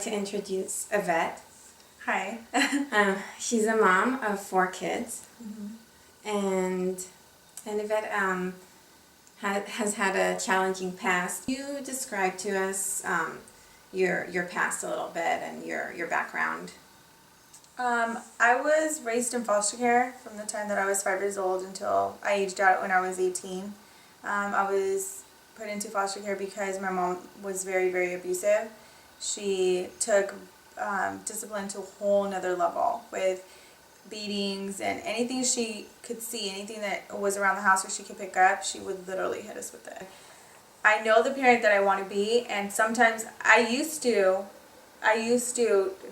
to introduce Yvette. Hi. She's a mom of 4 kids, and Yvette has had a challenging past. You describe to us your past a little bit and your background. I was raised in foster care from the time that I was 5 years old until I aged out when I was 18. I was put into foster care because my mom was very, very abusive. She took discipline to a whole nother level with beatings and anything she could see, anything that was around the house or she could pick up, she would literally hit us with it. I know the parent that I want to be, and sometimes I used to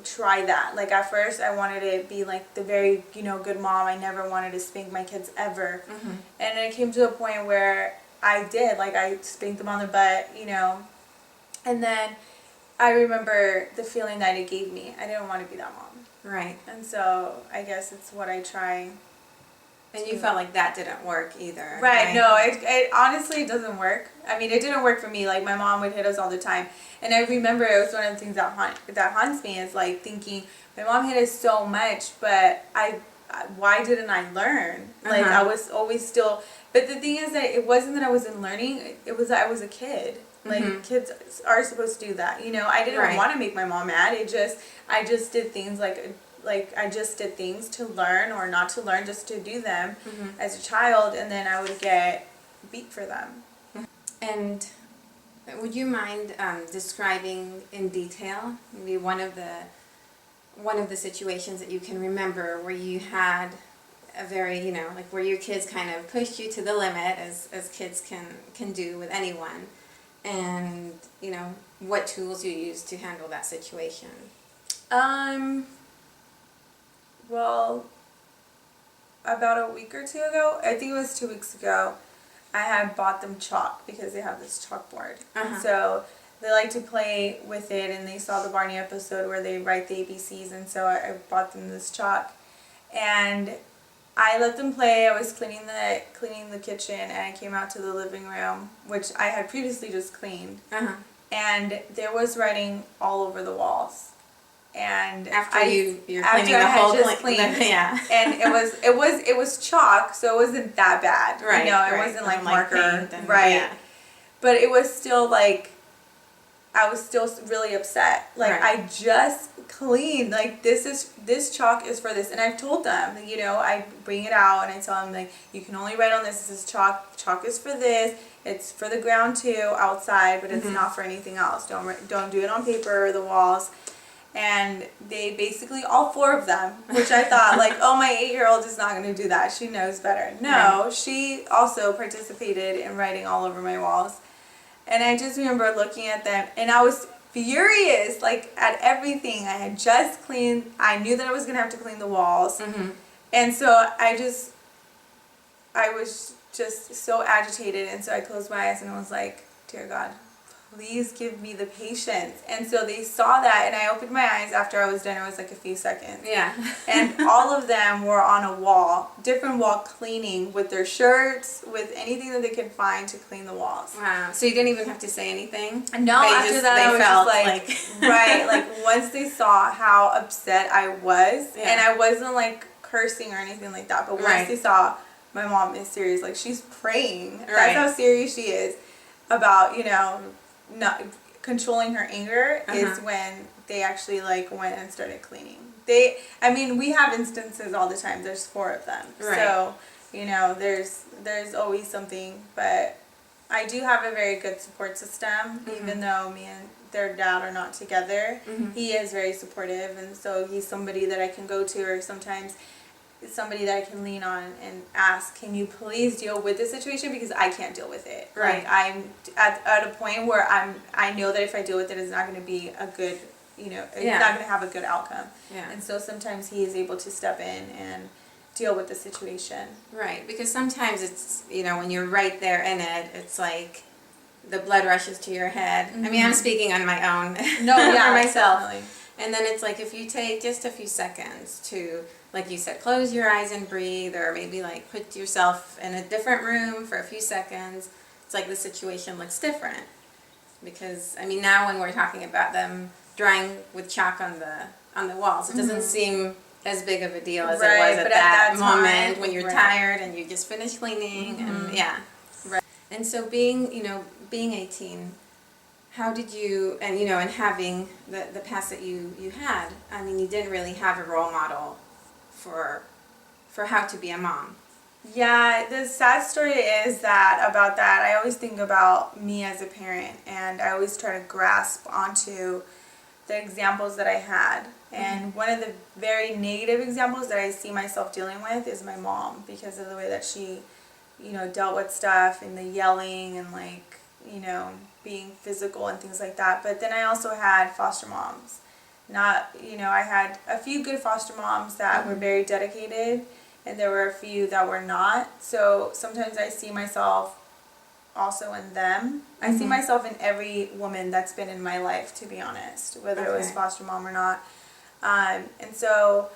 try that. Like at first I wanted to be like the very, good mom. I never wanted to spank my kids ever. And it came to a point where I did, like I spanked them on the butt, and then I remember the feeling that it gave me. I didn't want to be that mom. Right. And so I guess it's what I try. And you felt like that didn't work either. Right. No, it honestly doesn't work. I mean, it didn't work for me. Like my mom would hit us all the time. And I remember it was one of the things that haunts me is like thinking my mom hit us so much, but why didn't I learn? Like I was always still, but the thing is that it wasn't that I wasn't learning, it was that I was a kid. Like kids are supposed to do that. I didn't want to make my mom mad. I just did things like I just did things to learn or not to learn, just to do them as a child, and then I would get beat for them. And would you mind describing in detail maybe one of the situations that you can remember where you had a very, like where your kids kind of pushed you to the limit as kids can do with anyone, and what tools you used to handle that situation? Well, about a week or 2 ago, I think it was 2 weeks ago, I had bought them chalk because they have this chalkboard. So they like to play with it, and they saw the Barney episode where they write the ABCs, and so I bought them this chalk. And I let them play. I was cleaning the kitchen, and I came out to the living room, which I had previously just cleaned. And there was writing all over the walls. And after you're cleaning the whole cleaned, yeah. And it was chalk, so it wasn't that bad. Right. It wasn't like marker. Right. Yeah. But it was still like I was still really upset. Like I just cleaned. Like this chalk is for this, and I've told them. I bring it out and I tell them like you can only write on this. This is chalk. Chalk is for this. It's for the ground too, outside, but it's not for anything else. Don't do it on paper or the walls. And they basically, all 4 of them, which I thought like, oh, my 8-year-old is not going to do that. She knows better. No, she also participated in writing all over my walls. And I just remember looking at them, and I was furious, like, at everything. I had just cleaned. I knew that I was going to have to clean the walls. And so I was just so agitated. And so I closed my eyes and I was like, dear God, please give me the patience. And so they saw that, and I opened my eyes after I was done. It was like a few seconds. Yeah. And all of them were on a wall, different wall, cleaning with their shirts, with anything that they could find to clean the walls. Wow. So you didn't even have to say anything? No, after that I was felt just like right, like once they saw how upset I was, and I wasn't like cursing or anything like that, but once they saw my mom is serious, like she's praying. That's how serious she is about, not controlling her anger is when they actually like went and started cleaning. We have instances all the time. There's 4 of them. So, there's always something, but I do have a very good support system, even though me and their dad are not together. He is very supportive, and so he's somebody that I can go to, or sometimes somebody that I can lean on and ask, can you please deal with this situation, because I can't deal with it. Like I'm at a point where I know that if I deal with it, it's not going to be a good, it's not going to have a good outcome. And so sometimes he is able to step in and deal with the situation. Right, because sometimes it's, when you're right there in it, it's like the blood rushes to your head. I mean, I'm speaking on my own. No, yeah, for myself. Definitely. And then it's like if you take just a few seconds to, like you said, close your eyes and breathe, or maybe like put yourself in a different room for a few seconds, it's like the situation looks different. Because, now when we're talking about them drawing with chalk on the walls. It doesn't seem as big of a deal as it Right, was at but that at that moment time, when you're right. tired and you just finished cleaning and yeah. Right. And so being 18, how did you, and and having the past that you had, I mean, you didn't really have a role model for how to be a mom. Yeah, the sad story is that about that, I always think about me as a parent, and I always try to grasp onto the examples that I had. And one of the very negative examples that I see myself dealing with is my mom, because of the way that she, dealt with stuff and the yelling and like, being physical and things like that. But then I also had foster moms. I had a few good foster moms that were very dedicated, and there were a few that were not. So sometimes I see myself also in them. I see myself in every woman that's been in my life, to be honest, whether it was foster mom or not. And so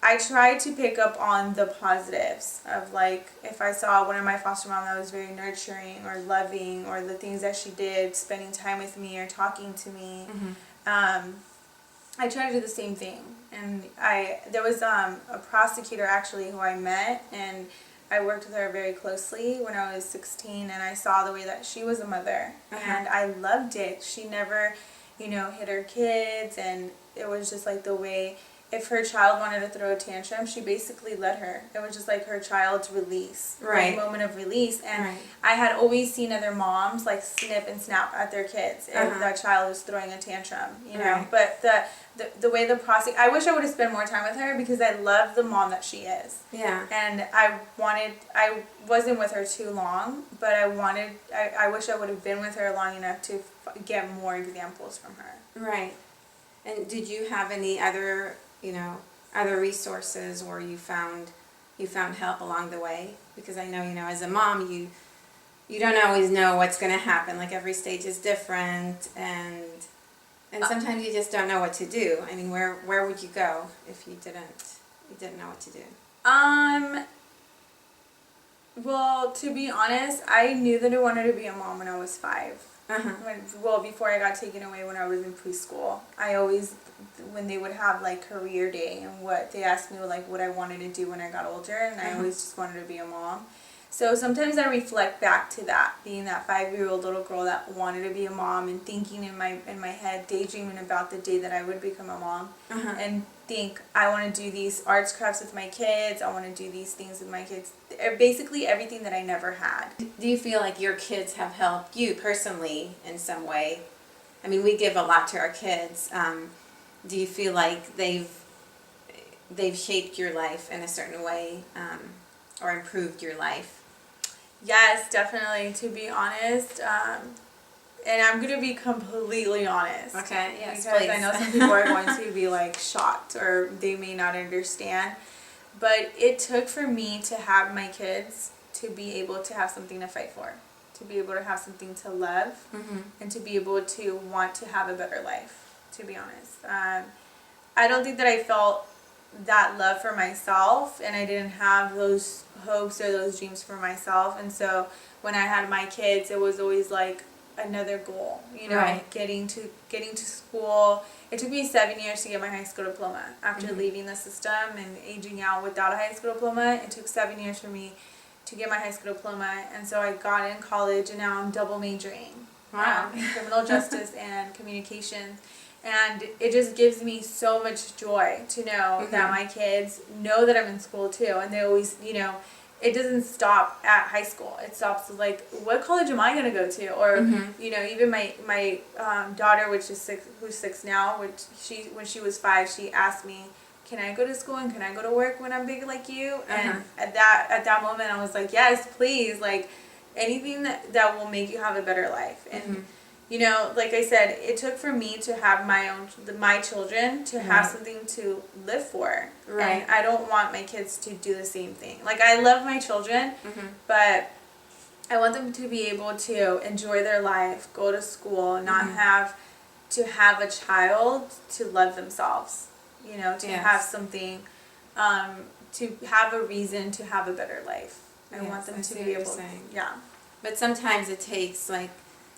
I tried to pick up on the positives of, like, if I saw one of my foster mom that was very nurturing or loving, or the things that she did, spending time with me or talking to me, I try to do the same thing. And there was a prosecutor actually who I met, and I worked with her very closely when I was 16, and I saw the way that she was a mother, and I loved it. She never, hit her kids, and it was just like the way, if her child wanted to throw a tantrum, she basically let her. It was just like her child's release, right? Moment of release. And I had always seen other moms like snip and snap at their kids if that child was throwing a tantrum, know. But the way the prosecutor, I wish I would have spent more time with her, because I love the mom that she is. Yeah. And I wasn't with her too long, but I wish I would have been with her long enough to get more examples from her. Right. And did you have any other other resources, or you found help along the way? Because I know, as a mom, you don't always know what's going to happen. Like, every stage is different, and sometimes you just don't know what to do. I mean, where would you go if you didn't know what to do? Well, to be honest, I knew that I wanted to be a mom when I was 5. Before I got taken away when I was in preschool. I always, when they would have like career day, and what they asked me like what I wanted to do when I got older, and I always just wanted to be a mom. So sometimes I reflect back to that, being that 5-year-old little girl that wanted to be a mom, and thinking in my head, daydreaming about the day that I would become a mom, and think, I want to do these arts crafts with my kids, I want to do these things with my kids, basically everything that I never had. Do you feel like your kids have helped you personally in some way? I mean, we give a lot to our kids. Do you feel like they've shaped your life in a certain way, or improved your life? Yes, definitely, to be honest. And I'm going to be completely honest. Okay, yes, because please. I know some people are going to be like shocked, or they may not understand. But it took for me to have my kids to be able to have something to fight for, to be able to have something to love, and to be able to want to have a better life, to be honest. I don't think that I felt that love for myself, and I didn't have those hopes or those dreams for myself. And so when I had my kids, it was always like another goal, getting to school. It took me 7 years to get my high school diploma. After leaving the system and aging out without a high school diploma, it took 7 years for me to get my high school diploma. And so I got in college, and now I'm double majoring in criminal justice and communication. And it just gives me so much joy to know that my kids know that I'm in school too. And they always, it doesn't stop at high school. It stops like, what college am I going to go to? Or, even my daughter, who's 6 now, when she was 5, she asked me, can I go to school and can I go to work when I'm big like you? And at that moment, I was like, yes, please. Like, anything that will make you have a better life. And like I said, it took for me to have my children to have something to live for. Right. And I don't want my kids to do the same thing. Like, I love my children, but I want them to be able to enjoy their life, go to school, not have to have a child to love themselves. To have something, to have a reason to have a better life. I want them to be able to. Yeah. But sometimes it takes, like,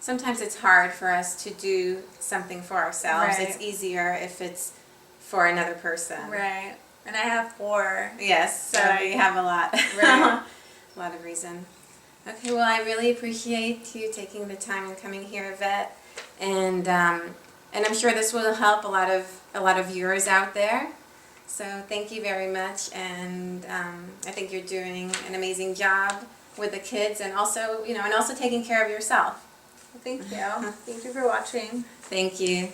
sometimes it's hard for us to do something for ourselves. Right. It's easier if it's for another person. Right. And I have 4. Yes, so you have a lot. Right. A lot of reason. Okay, well, I really appreciate you taking the time and coming here, Yvette, and I'm sure this will help a lot of viewers out there. So thank you very much, and I think you're doing an amazing job with the kids, and also, and also taking care of yourself. Well, thank you. Thank you for watching. Thank you.